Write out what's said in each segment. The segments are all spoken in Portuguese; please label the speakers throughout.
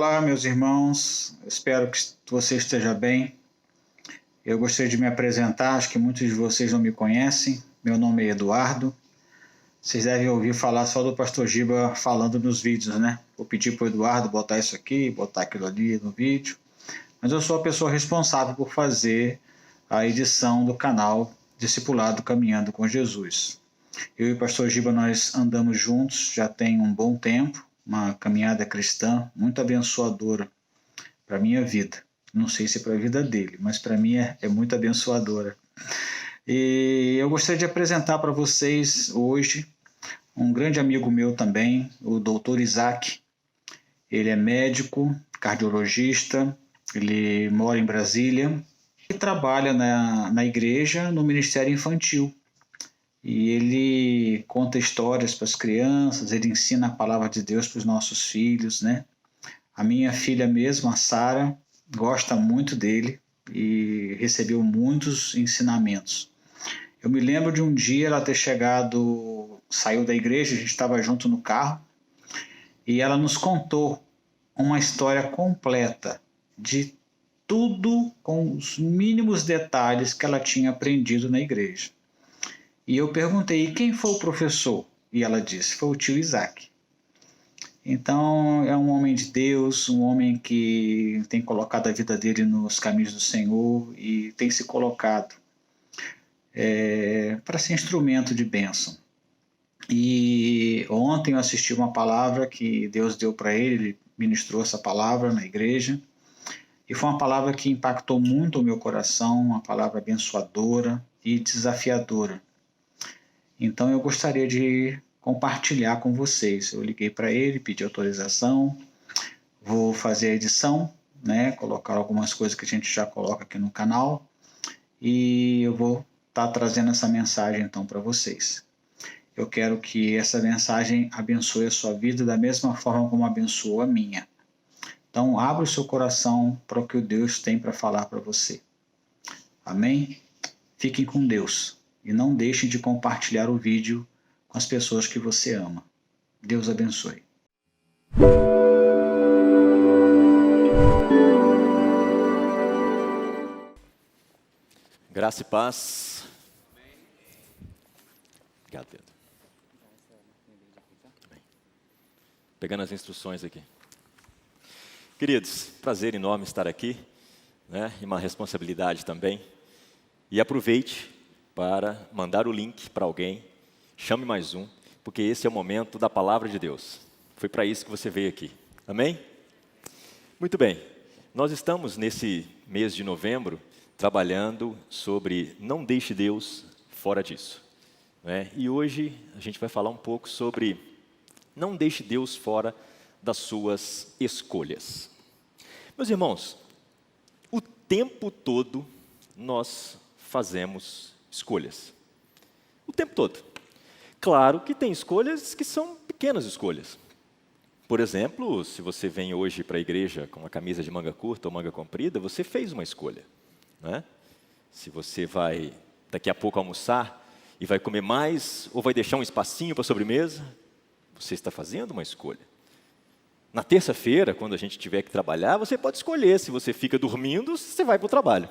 Speaker 1: Olá, meus irmãos, espero que você esteja bem. Eu gostaria de me apresentar, acho que muitos de vocês não me conhecem. Meu nome é Eduardo. Vocês devem ouvir falar só do pastor Giba falando nos vídeos, né? Vou pedir para o Eduardo botar isso aqui, botar aquilo ali no vídeo. Mas eu sou a pessoa responsável por fazer a edição do canal Discipulado Caminhando com Jesus. Eu e o pastor Giba, nós andamos juntos já tem um bom tempo, uma caminhada cristã muito abençoadora para a minha vida. Não sei se para a vida dele, mas para mim é muito abençoadora. E eu gostaria de apresentar para vocês hoje um grande amigo meu também, o Dr. Isaac. Ele é médico, cardiologista, ele mora em Brasília e trabalha na igreja, no Ministério Infantil. E ele conta histórias para as crianças, ele ensina a palavra de Deus para os nossos filhos, né? A minha filha mesmo, a Sara, gosta muito dele e recebeu muitos ensinamentos. Eu me lembro de um dia ela ter chegado, saiu da igreja, a gente estava junto no carro, e ela nos contou uma história completa de tudo com os mínimos detalhes que ela tinha aprendido na igreja. E eu perguntei, quem foi o professor? E ela disse, foi o tio Isaac. Então, é um homem de Deus, um homem que tem colocado a vida dele nos caminhos do Senhor e tem se colocado para ser instrumento de bênção. E ontem eu assisti uma palavra que Deus deu para ele, ele ministrou essa palavra na igreja, e foi uma palavra que impactou muito o meu coração, uma palavra abençoadora e desafiadora. Então eu gostaria de compartilhar com vocês. Eu liguei para ele, pedi autorização, vou fazer a edição, né, colocar algumas coisas que a gente já coloca aqui no canal e eu vou estar trazendo essa mensagem então para vocês. Eu quero que essa mensagem abençoe a sua vida da mesma forma como abençoou a minha. Então abra o seu coração para o que o Deus tem para falar para você. Amém? Fiquem com Deus. E não deixe de compartilhar o vídeo com as pessoas que você ama. Deus abençoe.
Speaker 2: Graça e paz. Obrigado, Pedro. Pegando as instruções aqui. Queridos, prazer enorme estar aqui, né? E uma responsabilidade também. E aproveite para mandar o link para alguém, chame mais um, porque esse é o momento da palavra de Deus. Foi para isso que você veio aqui. Amém? Muito bem. Nós estamos nesse mês de novembro trabalhando sobre não deixe Deus fora disso, né? E hoje a gente vai falar um pouco sobre não deixe Deus fora das suas escolhas. Meus irmãos, o tempo todo nós fazemos escolhas. O tempo todo. Claro que tem escolhas que são pequenas escolhas. Por exemplo, se você vem hoje para a igreja com uma camisa de manga curta ou manga comprida, você fez uma escolha, né? Se você vai daqui a pouco almoçar e vai comer mais ou vai deixar um espacinho para a sobremesa, você está fazendo uma escolha. Na terça-feira, quando a gente tiver que trabalhar, você pode escolher se você fica dormindo ou se você vai para o trabalho.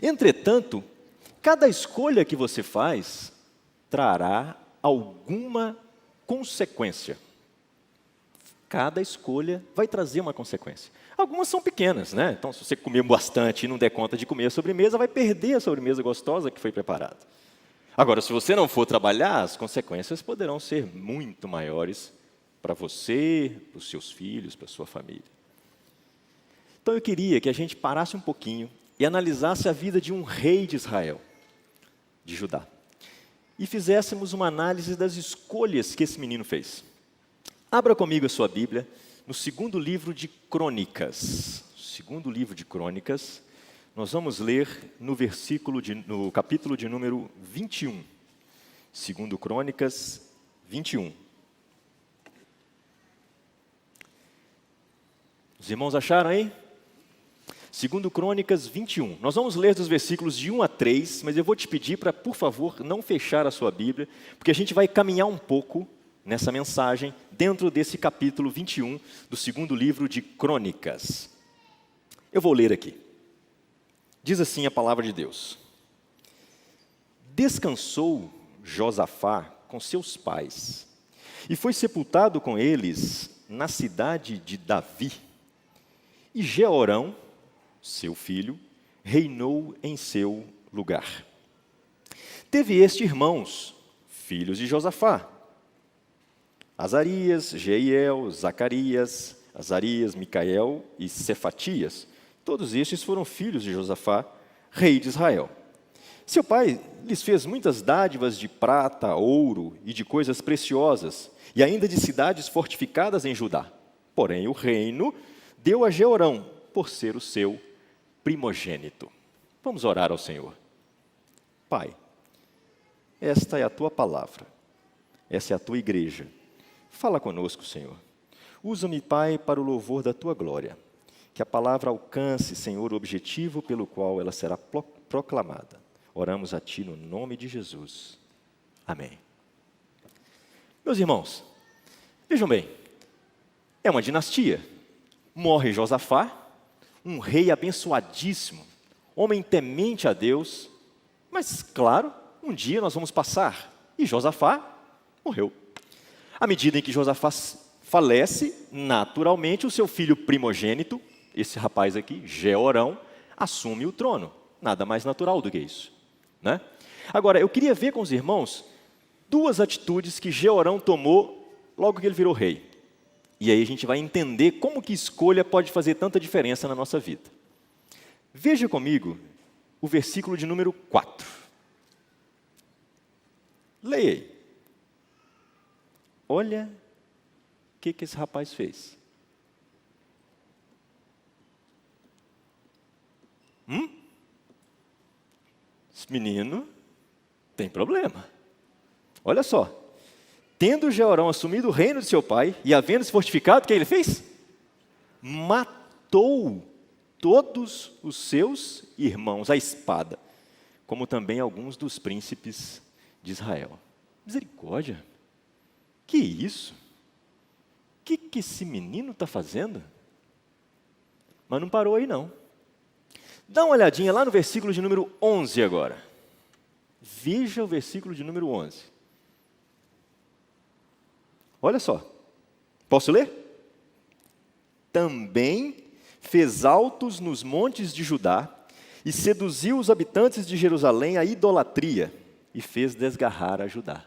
Speaker 2: Entretanto, cada escolha que você faz trará alguma consequência. Cada escolha vai trazer uma consequência. Algumas são pequenas, né? Então, se você comer bastante e não der conta de comer a sobremesa, vai perder a sobremesa gostosa que foi preparada. Agora, se você não for trabalhar, as consequências poderão ser muito maiores para você, para os seus filhos, para a sua família. Então, eu queria que a gente parasse um pouquinho e analisasse a vida de um rei de Israel, de Judá, e fizéssemos uma análise das escolhas que esse menino fez. Abra comigo a sua Bíblia no segundo livro de Crônicas. Segundo livro de Crônicas, nós vamos ler no capítulo de número 21. Segundo Crônicas 21. Os irmãos acharam aí? Segundo Crônicas 21. Nós vamos ler dos versículos de 1 a 3, mas eu vou te pedir para, por favor, não fechar a sua Bíblia, porque a gente vai caminhar um pouco nessa mensagem, dentro desse capítulo 21 do segundo livro de Crônicas. Eu vou ler aqui. Diz assim a palavra de Deus: Descansou Josafá com seus pais, e foi sepultado com eles na cidade de Davi. E Jeorão, seu filho, reinou em seu lugar. Teve este irmãos, filhos de Josafá: Azarias, Jeiel, Zacarias, Azarias, Micael e Cefatias. Todos estes foram filhos de Josafá, rei de Israel. Seu pai lhes fez muitas dádivas de prata, ouro e de coisas preciosas, e ainda de cidades fortificadas em Judá. Porém, o reino deu a Jeorão, por ser o seu primogênito. Vamos orar ao Senhor. Pai, esta é a tua palavra, essa é a tua igreja. Fala conosco, Senhor. Usa-me, Pai, para o louvor da tua glória. Que a palavra alcance, Senhor, o objetivo pelo qual ela será proclamada. Oramos a Ti no nome de Jesus. Amém. Meus irmãos, vejam bem, é uma dinastia. Morre Josafá, um rei abençoadíssimo, homem temente a Deus, mas, claro, um dia nós vamos passar, e Josafá morreu. À medida em que Josafá falece, naturalmente, o seu filho primogênito, esse rapaz aqui, Jeorão, assume o trono. Nada mais natural do que isso, né? Agora, eu queria ver com os irmãos duas atitudes que Jeorão tomou logo que ele virou rei. E aí a gente vai entender como que escolha pode fazer tanta diferença na nossa vida. Veja comigo o versículo de número 4. Leia aí. Olha o que esse rapaz fez. Esse menino tem problema. Olha só. Tendo Jeorão assumido o reino de seu pai e havendo se fortificado, o que ele fez? Matou todos os seus irmãos à espada, como também alguns dos príncipes de Israel. Misericórdia! Que isso? O que esse menino está fazendo? Mas não parou aí não. Dá uma olhadinha lá no versículo de número 11 agora. Veja o versículo de número 11. Olha só. Posso ler? Também fez altos nos montes de Judá e seduziu os habitantes de Jerusalém à idolatria e fez desgarrar a Judá.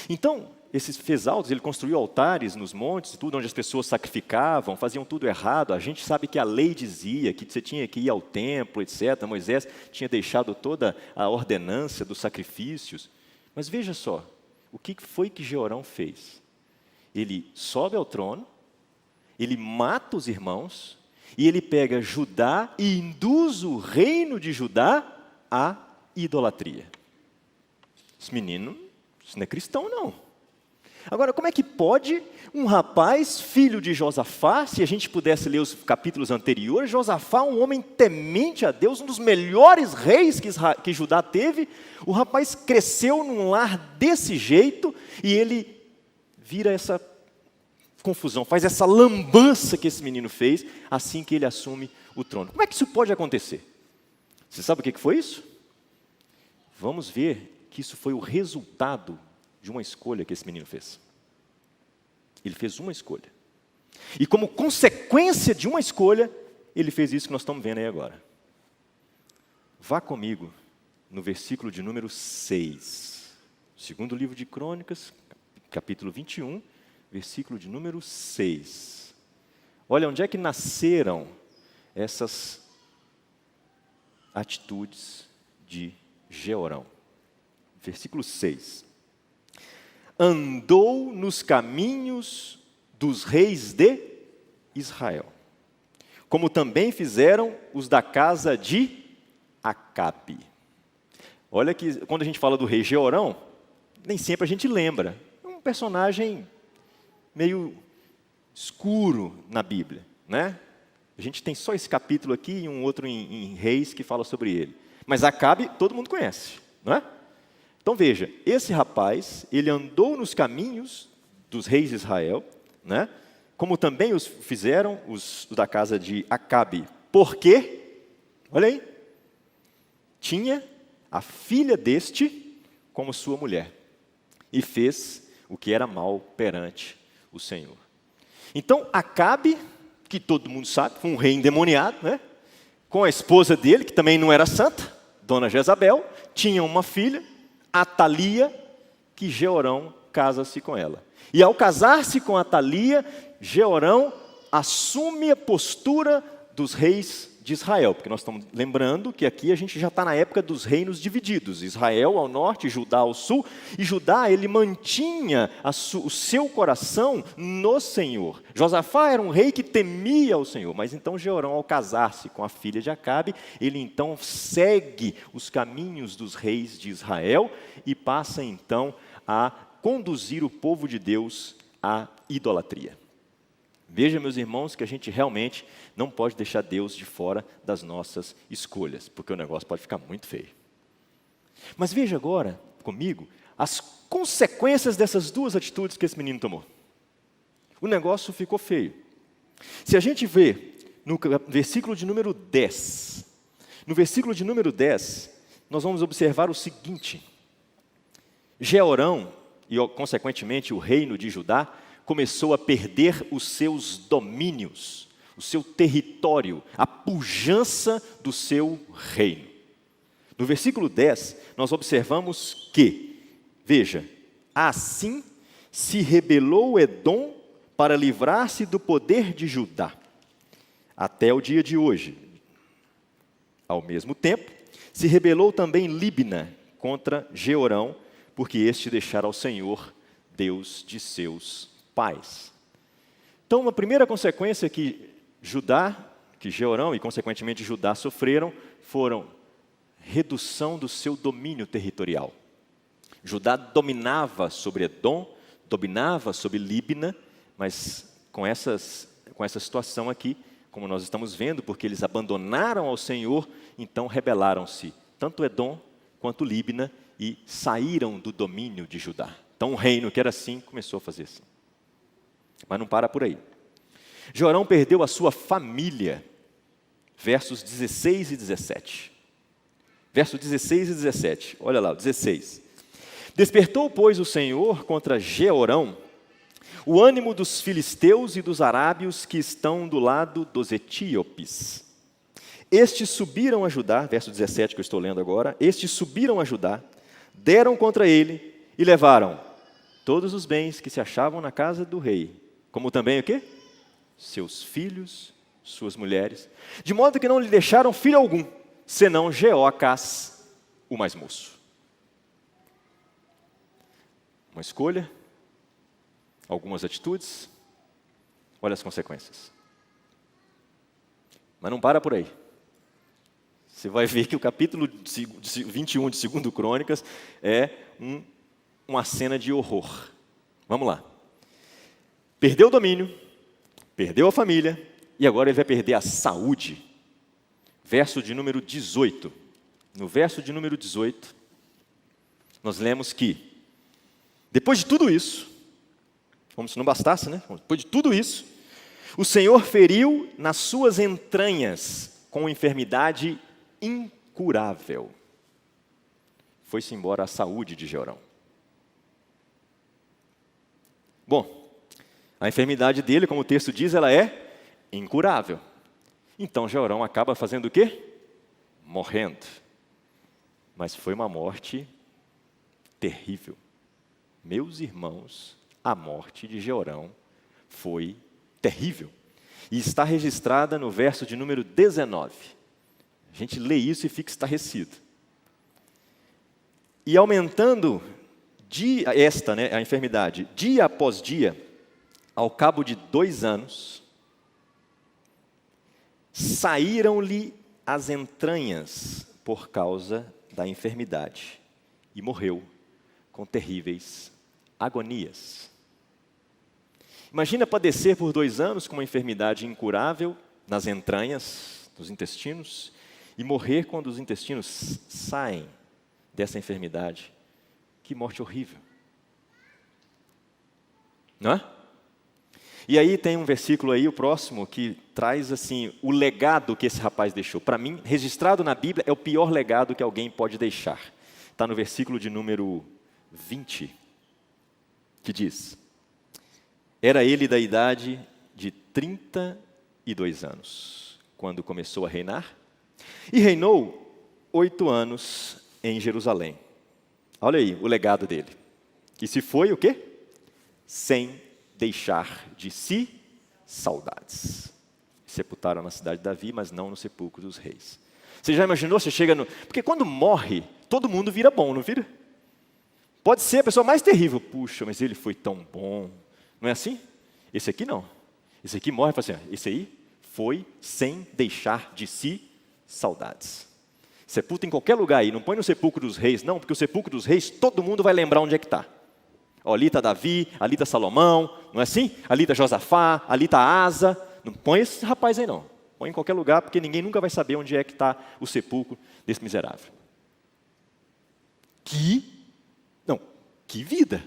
Speaker 2: Então, esses fez altos, ele construiu altares nos montes, tudo onde as pessoas sacrificavam, faziam tudo errado. A gente sabe que a lei dizia que você tinha que ir ao templo, etc. Moisés tinha deixado toda a ordenança dos sacrifícios. Mas veja só, o que foi que Jeorão fez? Ele sobe ao trono, ele mata os irmãos, e ele pega Judá e induz o reino de Judá à idolatria. Esse menino, isso não é cristão, não. Agora, como é que pode um rapaz, filho de Josafá, se a gente pudesse ler os capítulos anteriores, Josafá, um homem temente a Deus, um dos melhores reis que Judá teve, o rapaz cresceu num lar desse jeito e ele vira essa confusão, faz essa lambança que esse menino fez assim que ele assume o trono. Como é que isso pode acontecer? Você sabe o que foi isso? Vamos ver que isso foi o resultado de uma escolha que esse menino fez. Ele fez uma escolha. E como consequência de uma escolha, ele fez isso que nós estamos vendo aí agora. Vá comigo no versículo de número 6. Segundo livro de Crônicas, capítulo 21, versículo de número 6. Olha onde é que nasceram essas atitudes de Jeorão. Versículo 6. Andou nos caminhos dos reis de Israel, como também fizeram os da casa de Acabe. Olha que quando a gente fala do rei Jeorão, nem sempre a gente lembra. É um personagem meio escuro na Bíblia, né? A gente tem só esse capítulo aqui e um outro em Reis que fala sobre ele. Mas Acabe todo mundo conhece, não é? Então veja, esse rapaz, ele andou nos caminhos dos reis de Israel, né? Como também os fizeram os da casa de Acabe. Por quê? Olha aí. Tinha a filha deste como sua mulher. E fez o que era mal perante o Senhor. Então, Acabe, que todo mundo sabe, foi um rei endemoniado, né? Com a esposa dele, que também não era santa, Dona Jezabel, tinha uma filha, Atalia, que Jeorão casa-se com ela. E ao casar-se com Atalia, Jeorão assume a postura dos reis de Israel, porque nós estamos lembrando que aqui a gente já está na época dos reinos divididos, Israel ao norte, Judá ao sul, e Judá ele mantinha o seu coração no Senhor. Josafá era um rei que temia o Senhor, mas então Jeorão, ao casar-se com a filha de Acabe, ele então segue os caminhos dos reis de Israel e passa então a conduzir o povo de Deus à idolatria. Veja, meus irmãos, que a gente realmente não pode deixar Deus de fora das nossas escolhas, porque o negócio pode ficar muito feio. Mas veja agora, comigo, as consequências dessas duas atitudes que esse menino tomou. O negócio ficou feio. Se a gente vê no versículo de número 10, no versículo de número 10, nós vamos observar o seguinte: Jeorão, e consequentemente o reino de Judá, começou a perder os seus domínios, o seu território, a pujança do seu reino. No versículo 10, nós observamos que, veja, assim se rebelou Edom para livrar-se do poder de Judá, até o dia de hoje. Ao mesmo tempo, se rebelou também Líbna contra Jeorão, porque este deixara ao Senhor, Deus de seus pais. Então, a primeira consequência que Jeorão e consequentemente Judá sofreram foram redução do seu domínio territorial. Judá dominava sobre Edom, dominava sobre Líbna, mas com essa situação aqui, como nós estamos vendo, porque eles abandonaram ao Senhor, então rebelaram-se tanto Edom quanto Líbna e saíram do domínio de Judá. Então, um reino que era assim começou a fazer assim. Mas não para por aí. Jeorão perdeu a sua família. Versos 16 e 17. Versos 16 e 17. Olha lá, 16. Despertou, pois, o Senhor contra Jeorão o ânimo dos filisteus e dos arábios que estão do lado dos etíopes. Estes subiram a Judá, verso 17 que eu estou lendo agora, estes subiram a Judá, deram contra ele e levaram todos os bens que se achavam na casa do rei, como também o quê? Seus filhos, suas mulheres, de modo que não lhe deixaram filho algum, senão Jeoacás, o mais moço. Uma escolha, algumas atitudes, olha as consequências. Mas não para por aí. Você vai ver que o capítulo 21 de 2 Crônicas é uma cena de horror. Vamos lá. Perdeu o domínio, perdeu a família, e agora ele vai perder a saúde. Verso de número 18. No verso de número 18, nós lemos que, depois de tudo isso, como se não bastasse, né? Depois de tudo isso, o Senhor feriu nas suas entranhas com enfermidade incurável. Foi-se embora a saúde de Jeorão. Bom, a enfermidade dele, como o texto diz, ela é incurável. Então Jeorão acaba fazendo o quê? Morrendo. Mas foi uma morte terrível. Meus irmãos, a morte de Jeorão foi terrível. E está registrada no verso de número 19. A gente lê isso e fica estarrecido. E aumentando a enfermidade, dia após dia, ao cabo de 2 anos, saíram-lhe as entranhas por causa da enfermidade e morreu com terríveis agonias. Imagina padecer por 2 anos com uma enfermidade incurável nas entranhas, nos intestinos, e morrer quando os intestinos saem dessa enfermidade Que morte horrível. Não é? E aí tem um versículo aí, o próximo, que traz assim, o legado que esse rapaz deixou. Para mim, registrado na Bíblia, é o pior legado que alguém pode deixar. Está no versículo de número 20, que diz: era ele da idade de 32 anos, quando começou a reinar, e reinou 8 anos em Jerusalém. Olha aí o legado dele. E se foi o quê? Sem deixar de si saudades. Sepultaram na cidade de Davi, mas não no sepulcro dos reis. Você já imaginou? Você chega no... Porque quando morre, todo mundo vira bom, não vira? Pode ser a pessoa mais terrível. Puxa, mas ele foi tão bom. Não é assim? Esse aqui não. Esse aqui morre e fala assim, esse aí foi sem deixar de si saudades. Sepulta em qualquer lugar aí, não põe no sepulcro dos reis, não, porque o sepulcro dos reis, todo mundo vai lembrar onde é que está. Ali está Davi, ali está Salomão, não é assim? Ali está Josafá, ali está Asa. Não põe esse rapaz aí não. Põe em qualquer lugar, porque ninguém nunca vai saber onde é que está o sepulcro desse miserável. Que vida!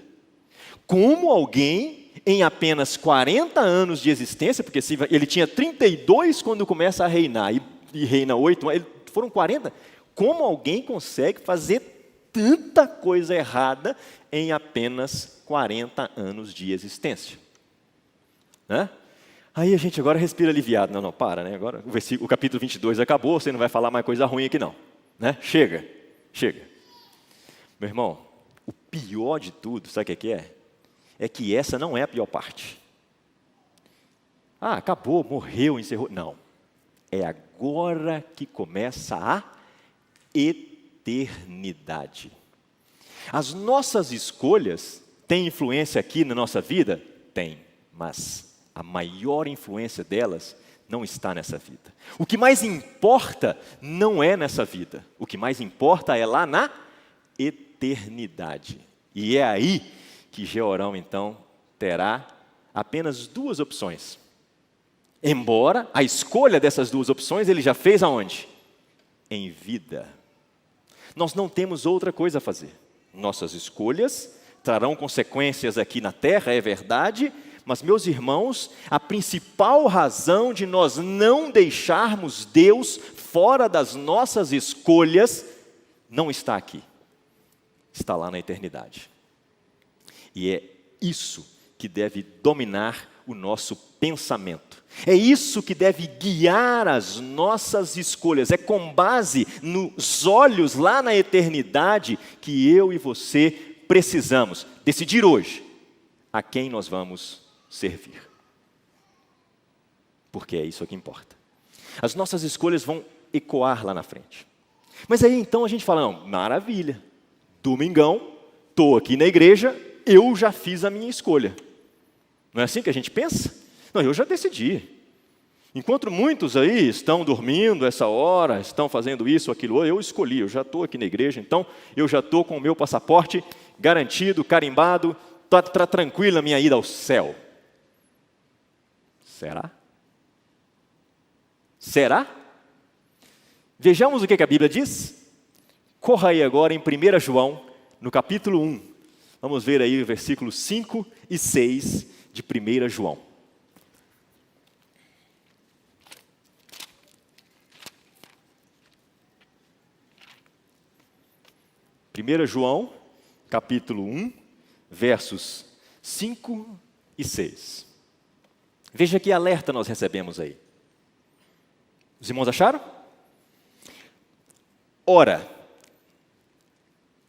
Speaker 2: Como alguém, em apenas 40 anos de existência, porque ele tinha 32 quando começa a reinar, e reina 8, foram 40, como alguém consegue fazer tanta coisa errada em apenas 40 anos de existência? Né? Aí a gente agora respira aliviado. Não, para, né? Agora o capítulo 22 acabou, você não vai falar mais coisa ruim aqui não. Né? Chega. Meu irmão, o pior de tudo, sabe o que é? É que essa não é a pior parte. Acabou, morreu, encerrou. Não. É agora que começa a eternidade. As nossas escolhas têm influência aqui na nossa vida? Tem, mas a maior influência delas não está nessa vida. O que mais importa não é nessa vida. O que mais importa é lá na eternidade. E é aí que Jeorão, então, terá apenas 2 opções. Embora a escolha dessas 2 opções ele já fez aonde? Em vida. Nós não temos outra coisa a fazer. Nossas escolhas trarão consequências aqui na terra, é verdade, mas, meus irmãos, a principal razão de nós não deixarmos Deus fora das nossas escolhas não está aqui, está lá na eternidade. E é isso que deve dominar o nosso pensamento. É isso que deve guiar as nossas escolhas. É com base nos olhos lá na eternidade que eu e você precisamos decidir hoje a quem nós vamos servir. Porque é isso que importa. As nossas escolhas vão ecoar lá na frente. Mas aí então a gente fala, não, maravilha, domingão, estou aqui na igreja, eu já fiz a minha escolha. Não é assim que a gente pensa? Não, eu já decidi. Enquanto muitos aí estão dormindo essa hora, estão fazendo isso, aquilo, eu escolhi, eu já estou aqui na igreja, então eu já estou com o meu passaporte garantido, carimbado, está tranquila a minha ida ao céu. Será? Será? Vejamos o que a Bíblia diz. Corra aí agora em 1 João, no capítulo 1. Vamos ver aí o versículos 5 e 6 de 1 João. João, capítulo 1, versos 5 e 6. Veja que alerta nós recebemos aí. Os irmãos acharam? Ora,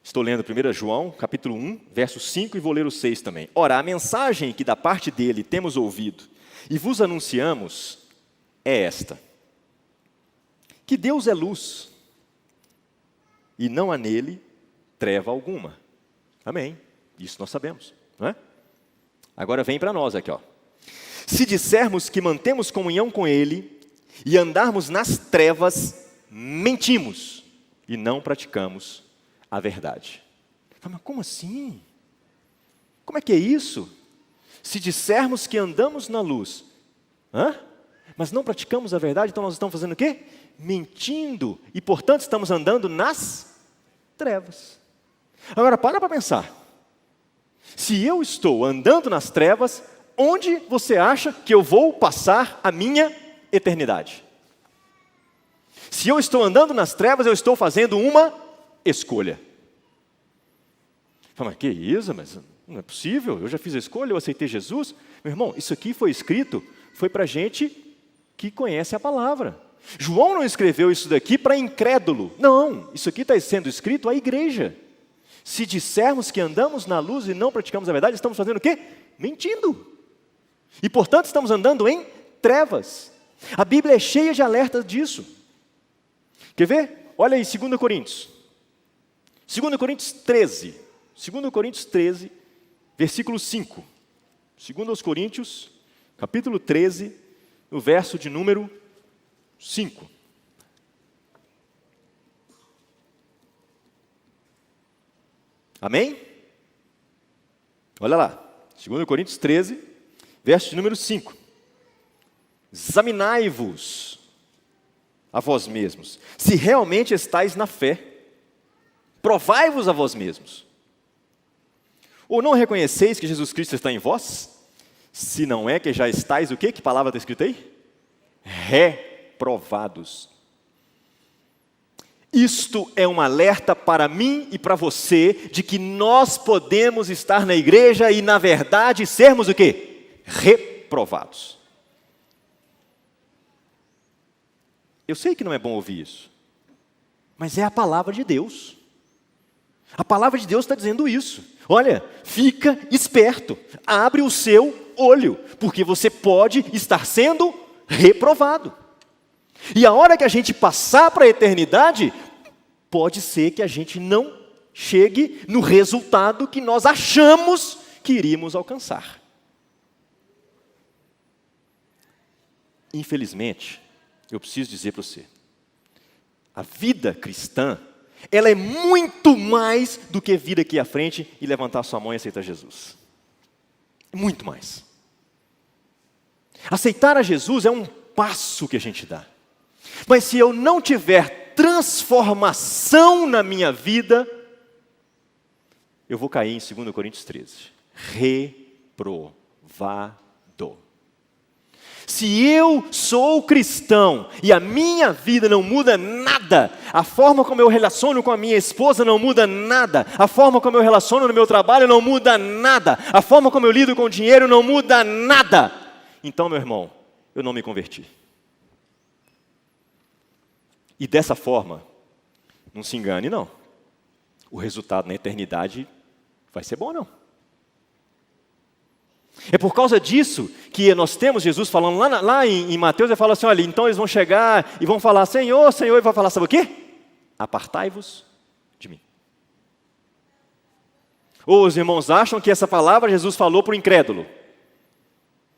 Speaker 2: estou lendo 1 João, capítulo 1, verso 5 e vou ler o 6 também. Ora, a mensagem que da parte dele temos ouvido e vos anunciamos é esta: que Deus é luz e não há nele treva alguma. Amém. Isso nós sabemos, não é? Agora vem para nós aqui, ó. Se dissermos que mantemos comunhão com ele e andarmos nas trevas, mentimos e não praticamos a verdade. Mas como assim? Como é que é isso? Se dissermos que andamos na luz, mas não praticamos a verdade, então nós estamos fazendo o quê? Mentindo, e portanto estamos andando nas trevas. Agora, para pensar. Se eu estou andando nas trevas, onde você acha que eu vou passar a minha eternidade? Se eu estou andando nas trevas, eu estou fazendo uma escolha. Fala, mas que isso? Mas não é possível, eu já fiz a escolha, eu aceitei Jesus. Meu irmão, isso aqui foi escrito, foi para gente que conhece a palavra. João não escreveu isso daqui para incrédulo. Não, isso aqui está sendo escrito à igreja. Se dissermos que andamos na luz e não praticamos a verdade, estamos fazendo o quê? Mentindo. E, portanto, estamos andando em trevas. A Bíblia é cheia de alertas disso. Quer ver? Olha aí, 2 Coríntios. 2 Coríntios 13. 2 Coríntios 13, versículo 5. 2 Coríntios, capítulo 13, no verso de número 5. Amém? Olha lá, 2 Coríntios 13, verso de número 5. Examinai-vos a vós mesmos, se realmente estáis na fé. Provai-vos a vós mesmos. Ou não reconheceis que Jesus Cristo está em vós? Se não é que já estáis o quê? Que palavra está escrita aí? Reprovados. Isto é um alerta para mim e para você de que nós podemos estar na igreja e, na verdade, sermos o quê? Reprovados. Eu sei que não é bom ouvir isso, mas é a palavra de Deus. A palavra de Deus está dizendo isso. Olha, fica esperto, abre o seu olho, porque você pode estar sendo reprovado. E a hora que a gente passar para a eternidade, pode ser que a gente não chegue no resultado que nós achamos que iríamos alcançar. Infelizmente, eu preciso dizer para você, a vida cristã, ela é muito mais do que vir aqui à frente e levantar sua mão e aceitar Jesus. Muito mais. Aceitar a Jesus é um passo que a gente dá. Mas se eu não tiver transformação na minha vida, eu vou cair em 2 Coríntios 13. Reprovado. Se eu sou cristão e a minha vida não muda nada, a forma como eu relaciono com a minha esposa não muda nada, a forma como eu relaciono no meu trabalho não muda nada, a forma como eu lido com o dinheiro não muda nada, então, meu irmão, eu não me converti. E dessa forma, não se engane não, o resultado na eternidade vai ser bom não. É por causa disso que nós temos Jesus falando lá em Mateus, ele fala assim, olha, então eles vão chegar e vão falar, Senhor, Senhor, e vai falar, sabe o quê? Apartai-vos de mim. Ou os irmãos acham que essa palavra Jesus falou para o incrédulo,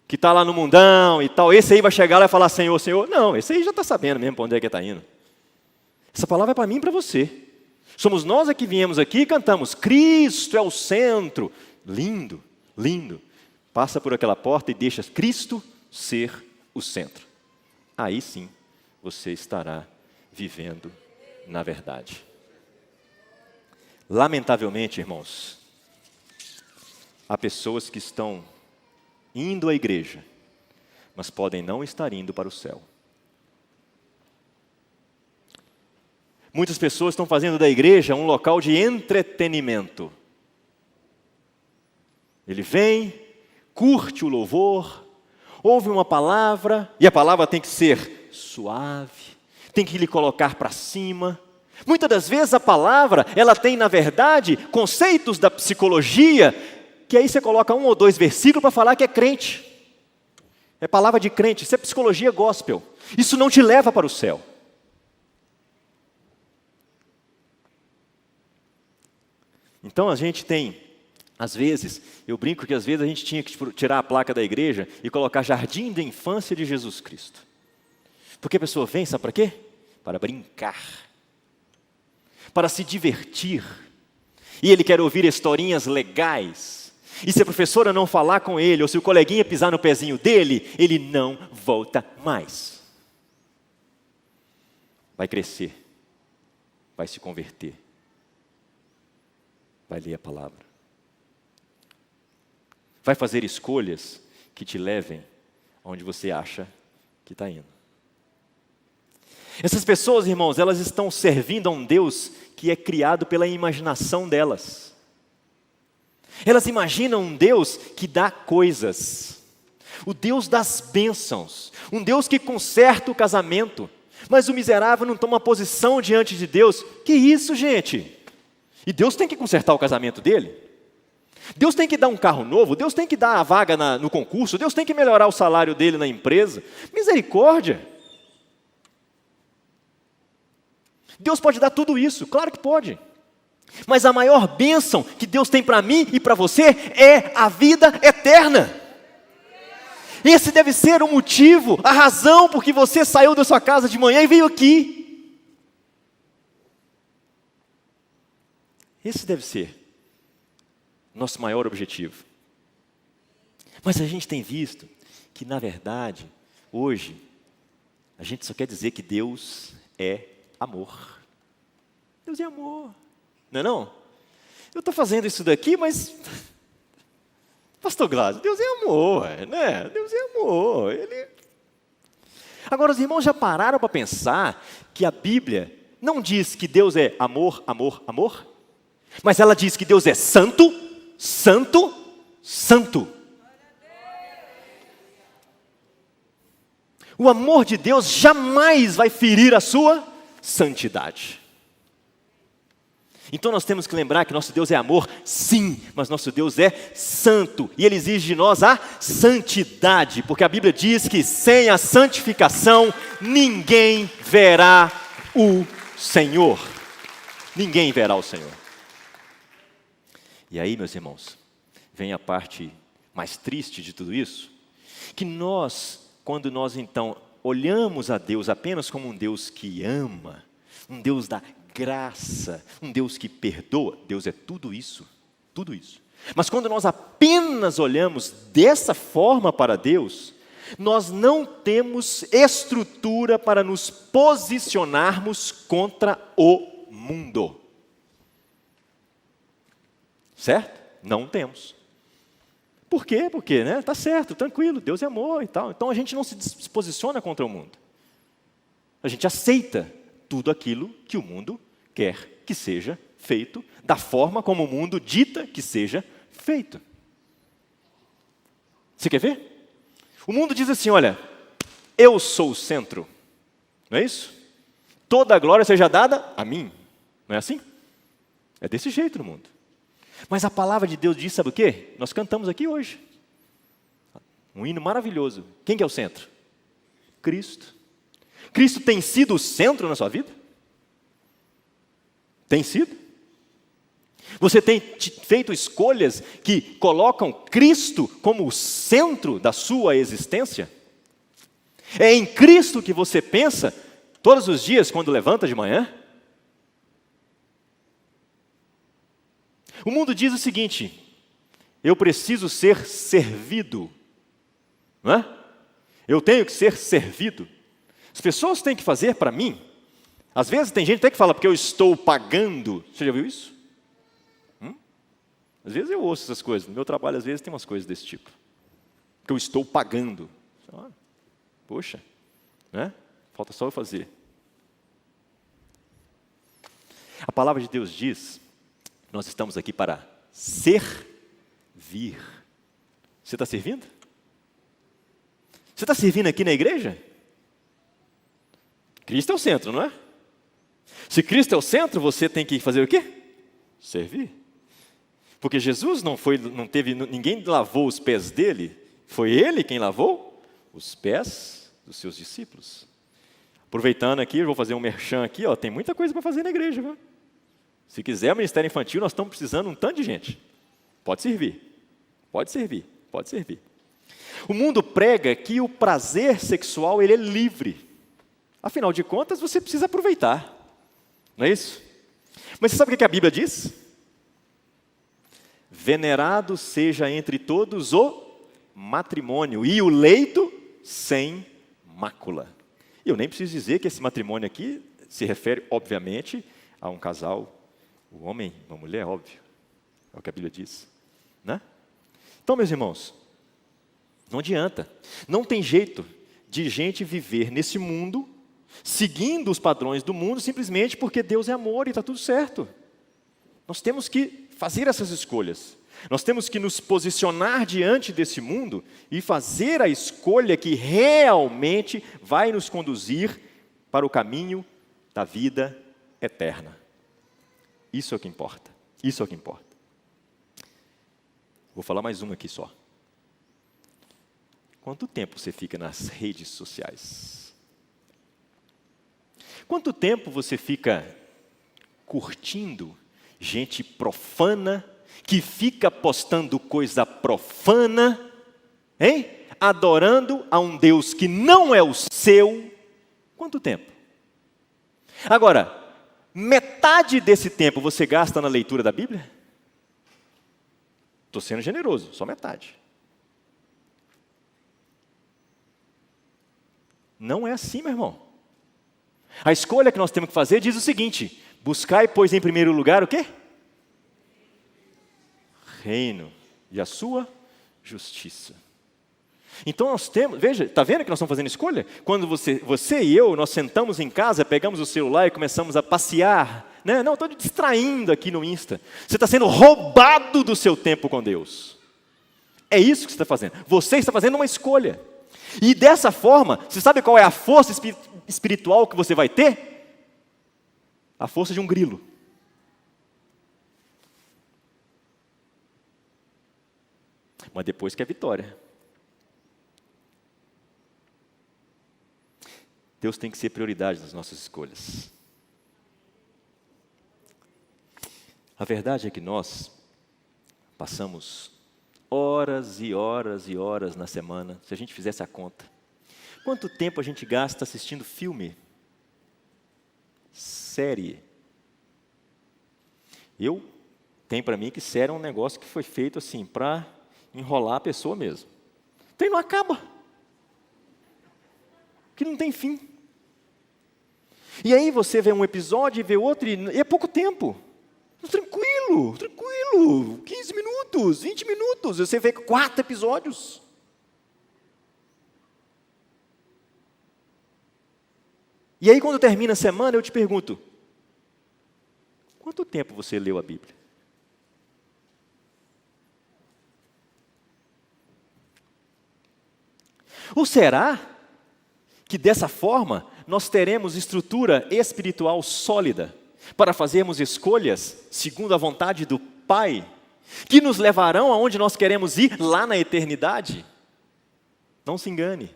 Speaker 2: que está lá no mundão e tal, esse aí vai chegar lá e falar, Senhor, Senhor. Não, esse aí já está sabendo mesmo para onde é que está indo. Essa palavra é para mim e para você. Somos nós que viemos aqui e cantamos, Cristo é o centro. Lindo, lindo. Passa por aquela porta e deixa Cristo ser o centro. Aí sim, você estará vivendo na verdade. Lamentavelmente, irmãos, há pessoas que estão indo à igreja, mas podem não estar indo para o céu. Muitas pessoas estão fazendo da igreja um local de entretenimento. Ele vem, curte o louvor, ouve uma palavra, e a palavra tem que ser suave, tem que lhe colocar para cima. Muitas das vezes a palavra, ela tem, na verdade, conceitos da psicologia, que aí você coloca 1 ou 2 versículos para falar que é crente. É palavra de crente, isso é psicologia gospel. Isso não te leva para o céu. Então a gente tem, às vezes, eu brinco que às vezes a gente tinha que tirar a placa da igreja e colocar Jardim da Infância de Jesus Cristo. Porque a pessoa vem, sabe para quê? Para brincar. Para se divertir. E ele quer ouvir historinhas legais. E se a professora não falar com ele, ou se o coleguinha pisar no pezinho dele, ele não volta mais. Vai crescer. Vai se converter. vai ler a palavra. Vai fazer escolhas que te levem onde você acha que está indo. Essas pessoas, irmãos, elas estão servindo a um Deus que é criado pela imaginação delas. Elas imaginam um Deus que dá coisas, o Deus das bênçãos, um Deus que conserta o casamento, mas o miserável não toma posição diante de Deus. Que isso, gente? E Deus tem que consertar o casamento dele? Deus tem que dar um carro novo? Deus tem que dar a vaga no concurso? Deus tem que melhorar o salário dele na empresa? Misericórdia! Deus pode dar tudo isso, claro que pode. Mas a maior bênção que Deus tem para mim e para você é a vida eterna. Esse deve ser o motivo, a razão por que você saiu da sua casa de manhã e veio aqui. Esse deve ser nosso maior objetivo. Mas a gente tem visto que, na verdade, hoje, a gente só quer dizer que Deus é amor. Deus é amor. Não é não? Eu estou fazendo isso daqui, mas... Pastor Gladio, Deus é amor, né? Deus é amor. Agora, os irmãos já pararam para pensar que a Bíblia não diz que Deus é amor, amor, amor? Mas ela diz que Deus é santo, santo, santo. O amor de Deus jamais vai ferir a sua santidade. Então nós temos que lembrar que nosso Deus é amor, sim, mas nosso Deus é santo, e Ele exige de nós a santidade, porque a Bíblia diz que sem a santificação ninguém verá o Senhor. Ninguém verá o Senhor. E aí, meus irmãos, vem a parte mais triste de tudo isso, que quando nós então olhamos a Deus apenas como um Deus que ama, um Deus da graça, um Deus que perdoa, Deus é tudo isso, tudo isso. Mas quando nós apenas olhamos dessa forma para Deus, nós não temos estrutura para nos posicionarmos contra o mundo. Certo? Não temos. Por quê? Porque, né? Tá certo, tranquilo, Deus é amor e tal. Então a gente não se posiciona contra o mundo. A gente aceita tudo aquilo que o mundo quer que seja feito, da forma como o mundo dita que seja feito. Você quer ver? O mundo diz assim, olha, eu sou o centro. Não é isso? Toda a glória seja dada a mim. Não é assim? É desse jeito no mundo. Mas a palavra de Deus diz, sabe o quê? Nós cantamos aqui hoje. Um hino maravilhoso. Quem que é o centro? Cristo. Cristo tem sido o centro na sua vida? Tem sido? Você tem feito escolhas que colocam Cristo como o centro da sua existência? É em Cristo que você pensa todos os dias quando levanta de manhã? O mundo diz o seguinte, eu preciso ser servido, não é? Eu tenho que ser servido. As pessoas têm que fazer para mim. Às vezes tem gente até que fala, porque eu estou pagando. Você já viu isso? Às vezes eu ouço essas coisas. No meu trabalho, às vezes, tem umas coisas desse tipo. Porque eu estou pagando. Poxa, né? Falta só eu fazer. A palavra de Deus diz, nós estamos aqui para servir. Você está servindo? Você está servindo aqui na igreja? Cristo é o centro, não é? Se Cristo é o centro, você tem que fazer o quê? Servir. Porque Jesus ninguém lavou os pés dele, foi ele quem lavou os pés dos seus discípulos. Aproveitando aqui, eu vou fazer um merchan aqui, ó, tem muita coisa para fazer na igreja, viu? Se quiser ministério infantil, nós estamos precisando de um tanto de gente. Pode servir, pode servir, pode servir. O mundo prega que o prazer sexual ele é livre. Afinal de contas, você precisa aproveitar. Não é isso? Mas você sabe o que a Bíblia diz? Venerado seja entre todos o matrimônio e o leito sem mácula. E eu nem preciso dizer que esse matrimônio aqui se refere, obviamente, a um casal, um homem, uma mulher, óbvio. É o que a Bíblia diz, né? Então, meus irmãos, não adianta. Não tem jeito de gente viver nesse mundo, seguindo os padrões do mundo, simplesmente porque Deus é amor e está tudo certo. Nós temos que fazer essas escolhas. Nós temos que nos posicionar diante desse mundo e fazer a escolha que realmente vai nos conduzir para o caminho da vida eterna. Isso é o que importa. Isso é o que importa. Vou falar mais uma aqui só. Quanto tempo você fica nas redes sociais? Quanto tempo você fica curtindo gente profana, que fica postando coisa profana, hein? Adorando a um Deus que não é o seu? Quanto tempo? Agora, metade desse tempo você gasta na leitura da Bíblia? Estou sendo generoso, só metade. Não é assim, meu irmão. A escolha que nós temos que fazer diz o seguinte: buscai, pois, em primeiro lugar o quê? Reino e a sua justiça. Então nós temos, veja, está vendo que nós estamos fazendo escolha? Quando você e eu, nós sentamos em casa, pegamos o celular e começamos a passear, né? Não, estou distraindo aqui no Insta. Você está sendo roubado do seu tempo com Deus. É isso que você está fazendo. Você está fazendo uma escolha. E dessa forma, você sabe qual é a força espiritual que você vai ter? A força de um grilo. Mas depois que é vitória. Deus tem que ser prioridade nas nossas escolhas. A verdade é que nós passamos horas e horas e horas na semana, se a gente fizesse a conta. Quanto tempo a gente gasta assistindo filme? Série? Eu tenho para mim que série é um negócio que foi feito assim, para enrolar a pessoa mesmo. Então não acaba. Que não tem fim. E aí você vê um episódio e vê outro, e é pouco tempo. Tranquilo, tranquilo. 15 minutos, 20 minutos. Você vê 4 episódios. E aí quando termina a semana, eu te pergunto: quanto tempo você leu a Bíblia? Ou será que dessa forma nós teremos estrutura espiritual sólida para fazermos escolhas segundo a vontade do Pai, que nos levarão aonde nós queremos ir lá na eternidade? Não se engane.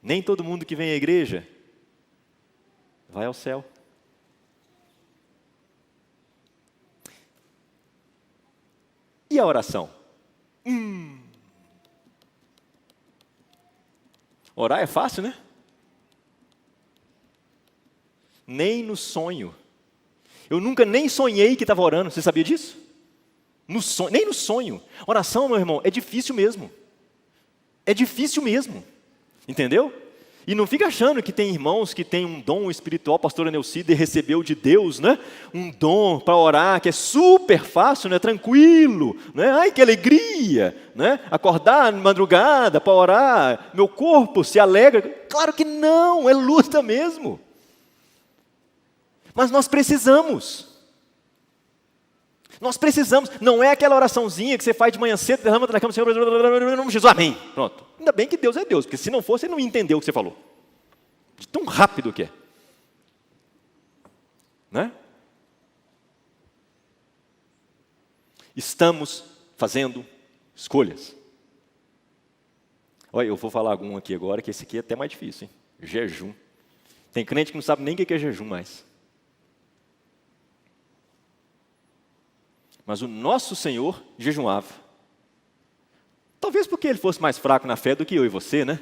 Speaker 2: Nem todo mundo que vem à igreja vai ao céu. E a oração? Orar é fácil, né? Nem no sonho. Eu nunca nem sonhei que estava orando. Você sabia disso? Nem no sonho. Oração, meu irmão, é difícil mesmo. É difícil mesmo. Entendeu? E não fica achando que tem irmãos que têm um dom espiritual. A pastora Neucida recebeu de Deus, né? Um dom para orar que é super fácil, né? Tranquilo, né? Ai, que alegria, né? Acordar de madrugada para orar, meu corpo se alegra. Claro que não, é luta mesmo. Mas nós precisamos. Nós precisamos. Não é aquela oraçãozinha que você faz de manhã cedo, derrama na cama, Senhor, em nome de Jesus, amém. Pronto. Ainda bem que Deus é Deus, porque se não fosse, ele não ia entender o que você falou. De tão rápido que é. Né? Estamos fazendo escolhas. Olha, eu vou falar algum aqui agora, que esse aqui é até mais difícil, hein? Jejum. Tem crente que não sabe nem o que é jejum mais. Mas o nosso Senhor jejuava. Talvez porque ele fosse mais fraco na fé do que eu e você, né?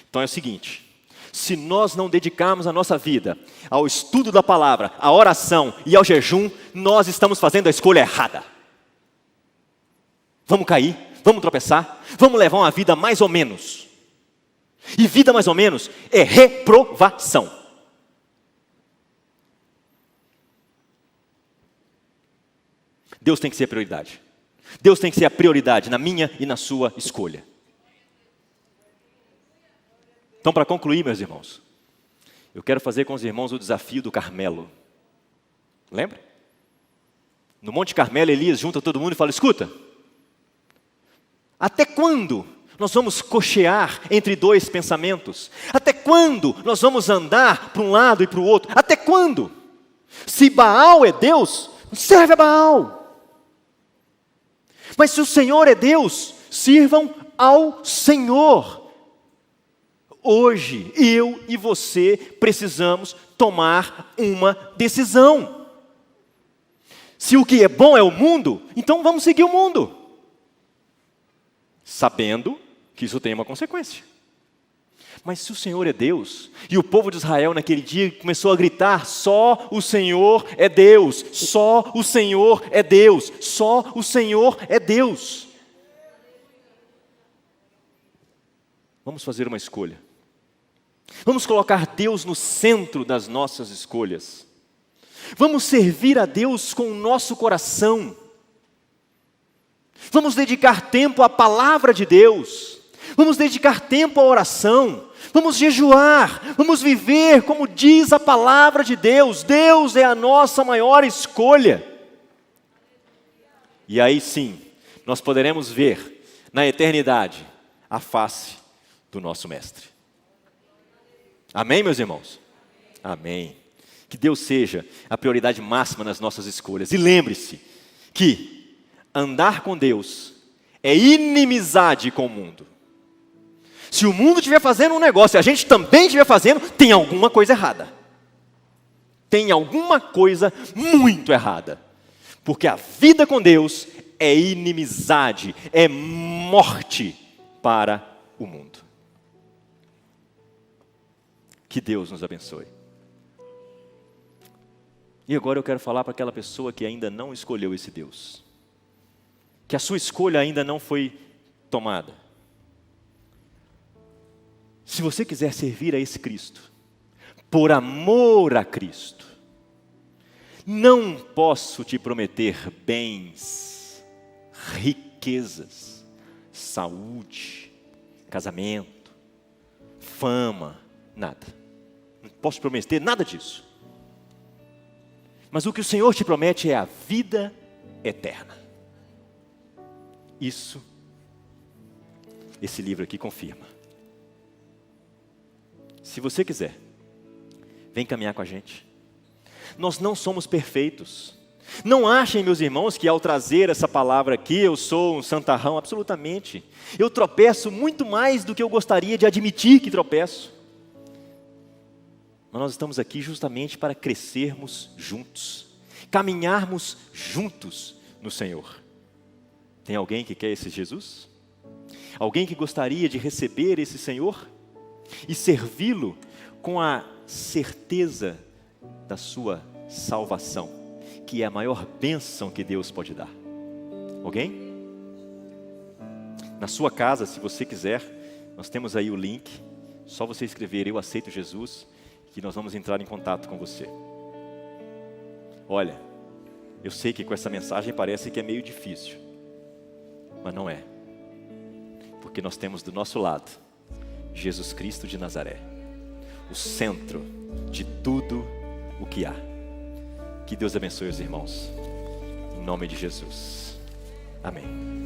Speaker 2: Então é o seguinte: se nós não dedicarmos a nossa vida ao estudo da palavra, à oração e ao jejum, nós estamos fazendo a escolha errada. Vamos cair, vamos tropeçar, vamos levar uma vida mais ou menos. E vida mais ou menos é reprovação. Deus tem que ser a prioridade. Deus tem que ser a prioridade na minha e na sua escolha. Então, para concluir, meus irmãos, eu quero fazer com os irmãos o desafio do Carmelo. Lembra? No Monte Carmelo, Elias junta todo mundo e fala: escuta, até quando nós vamos cochear entre dois pensamentos? Até quando nós vamos andar para um lado e para o outro? Até quando? Se Baal é Deus, serve a Baal. Mas se o Senhor é Deus, sirvam ao Senhor. Hoje, eu e você precisamos tomar uma decisão. Se o que é bom é o mundo, então vamos seguir o mundo, sabendo que isso tem uma consequência. Mas se o Senhor é Deus, e o povo de Israel naquele dia começou a gritar: só o Senhor é Deus, só o Senhor é Deus, só o Senhor é Deus. Vamos fazer uma escolha. Vamos colocar Deus no centro das nossas escolhas. Vamos servir a Deus com o nosso coração. Vamos dedicar tempo à palavra de Deus. Vamos dedicar tempo à oração. Vamos jejuar. Vamos viver como diz a palavra de Deus. Deus é a nossa maior escolha. E aí sim, nós poderemos ver na eternidade a face do nosso Mestre. Amém, meus irmãos? Amém. Que Deus seja a prioridade máxima nas nossas escolhas. E lembre-se que andar com Deus é inimizade com o mundo. Se o mundo estiver fazendo um negócio e a gente também estiver fazendo, tem alguma coisa errada. Tem alguma coisa muito errada. Porque a vida com Deus é inimizade, é morte para o mundo. Que Deus nos abençoe. E agora eu quero falar para aquela pessoa que ainda não escolheu esse Deus. Que a sua escolha ainda não foi tomada. Se você quiser servir a esse Cristo, por amor a Cristo, não posso te prometer bens, riquezas, saúde, casamento, fama, nada. Não posso prometer nada disso. Mas o que o Senhor te promete é a vida eterna. Isso, esse livro aqui confirma. Se você quiser, vem caminhar com a gente. Nós não somos perfeitos. Não achem, meus irmãos, que ao trazer essa palavra aqui, eu sou um santarrão, absolutamente. Eu tropeço muito mais do que eu gostaria de admitir que tropeço. Mas nós estamos aqui justamente para crescermos juntos, caminharmos juntos no Senhor. Tem alguém que quer esse Jesus? Alguém que gostaria de receber esse Senhor? E servi-lo com a certeza da sua salvação, que é a maior bênção que Deus pode dar. Alguém? Na sua casa, se você quiser, nós temos aí o link, só você escrever "Eu aceito Jesus", que nós vamos entrar em contato com você. Olha, eu sei que com essa mensagem parece que é meio difícil, mas não é, porque nós temos do nosso lado Jesus Cristo de Nazaré, o centro de tudo o que há. Que Deus abençoe os irmãos, em nome de Jesus, amém.